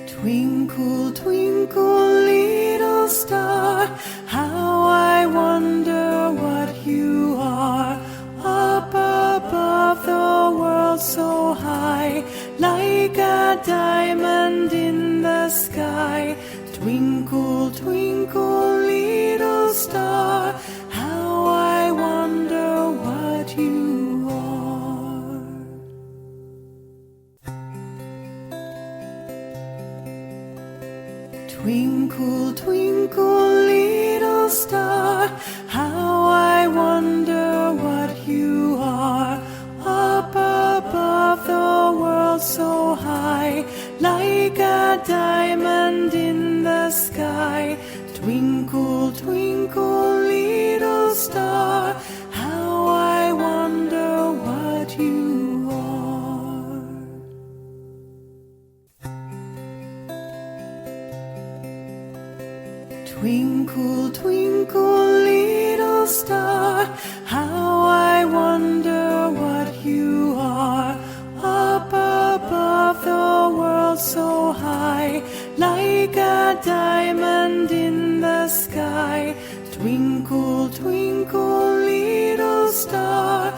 Twinkle, twinkle, little star, how I wonder what you are. Up above the world so high, like a diamond in the sky. Twinkle, twinkle, little star, how I wonder what you are. Twinkle, twinkle, little star, how I wonder what you are. Up above the world so high, like a diamond in the sky. Twinkle, twinkle, little star, how I wonder what you are. Twinkle, twinkle, little star, how I wonder what you are. Up above the world so high, like a diamond in the sky. Twinkle, twinkle, little star,